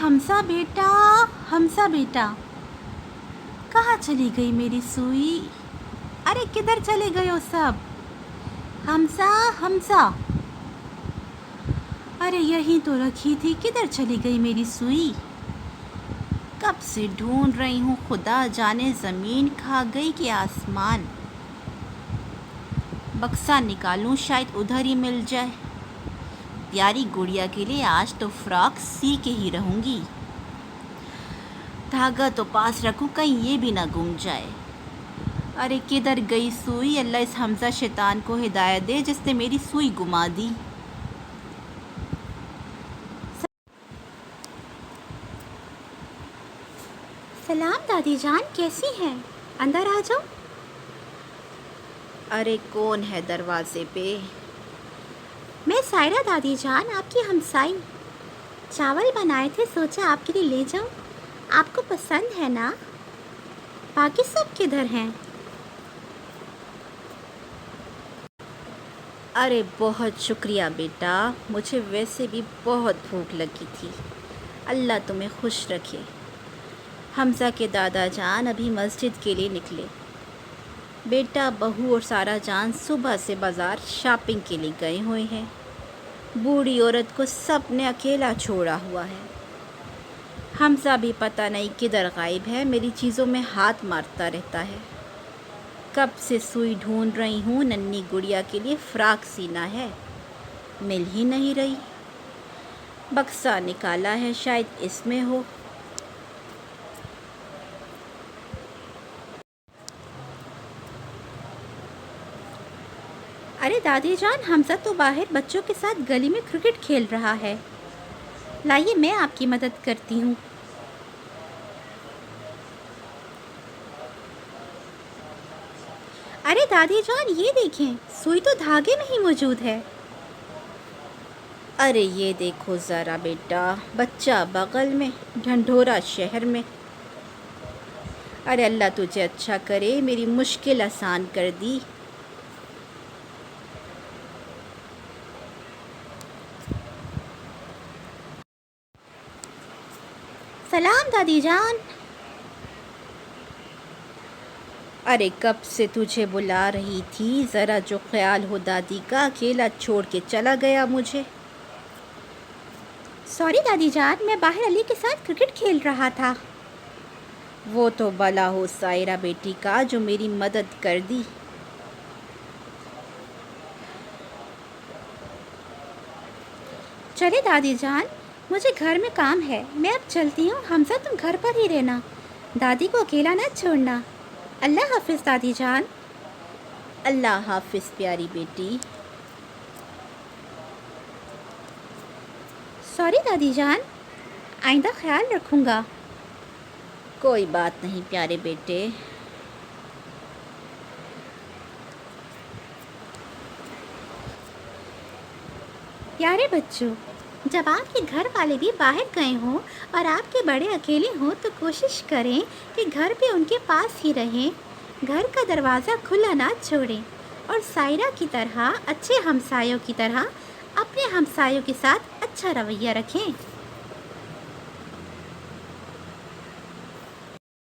हमसा बेटा, हमसा बेटा, कहाँ चली गई मेरी सुई? अरे किधर चले गए हो सब? हमसा, हमसा, अरे यहीं तो रखी थी, किधर चली गई मेरी सुई? कब से ढूंढ रही हूँ, खुदा जाने ज़मीन खा गई कि आसमान। बक्सा निकालूं शायद उधर ही मिल जाए। प्यारी गुड़िया के लिए आज तो फ्रॉक सी के ही रहूँगी। धागा तो पास रखूं कहीं ये भी ना गुम जाए। अरे किधर गई सुई? अल्लाह इस हमजा शैतान को हिदायत दे जिसने मेरी सुई गुमा दी। सलाम दादी जान, कैसी हैं? अंदर आ जाओ। अरे कौन है दरवाजे पे? मैं सायरा दादी जान, आपकी हमसाई। चावल बनाए थे, सोचा आपके लिए ले जाऊं। आपको पसंद है ना? बाकी सब किधर हैं? अरे बहुत शुक्रिया बेटा, मुझे वैसे भी बहुत भूख लगी थी। अल्लाह तुम्हें खुश रखे। हमजा के दादा जान अभी मस्जिद के लिए निकले। बेटा, बहू और सारा जान सुबह से बाज़ार शॉपिंग के लिए गए हुए हैं। बूढ़ी औरत को सब ने अकेला छोड़ा हुआ है। हमजा भी पता नहीं किधर गायब है, मेरी चीज़ों में हाथ मारता रहता है। कब से सुई ढूंढ रही हूँ, नन्ही गुड़िया के लिए फ़्रॉक सीना है, मिल ही नहीं रही। बक्सा निकाला है, शायद इसमें हो। अरे दादी जान, हमजा तो बाहर बच्चों के साथ गली में क्रिकेट खेल रहा है। लाइए मैं आपकी मदद करती हूँ। अरे दादी जान, ये देखें, सुई तो धागे में ही मौजूद है। अरे ये देखो ज़रा बेटा, बच्चा बगल में, ढंढोरा शहर में। अरे अल्लाह तुझे अच्छा करे, मेरी मुश्किल आसान कर दी। सलाम दादी जान। अरे कब से तुझे बुला रही थी, ज़रा जो ख्याल हो दादी का, अकेला छोड़ के चला गया मुझे। सॉरी दादी जान, मैं बाहर अली के साथ क्रिकेट खेल रहा था। वो तो भला हो सायरा बेटी का जो मेरी मदद कर दी। चले दादी जान, मुझे घर में काम है, मैं अब चलती हूँ। हमजा तुम घर पर ही रहना, दादी को अकेला ना छोड़ना। अल्लाह हाफिज़ दादी जान। अल्लाह हाफिज़ प्यारी बेटी। सॉरी दादी जान, आइंदा ख्याल रखूँगा। कोई बात नहीं प्यारे बेटे। प्यारे बच्चों, जब आपके घर वाले भी बाहर गए हों और आपके बड़े अकेले हों तो कोशिश करें कि घर पे उनके पास ही रहें। घर का दरवाज़ा खुला ना छोड़ें और सायरा की तरह, अच्छे हमसायों की तरह अपने हमसायों के साथ अच्छा रवैया रखें।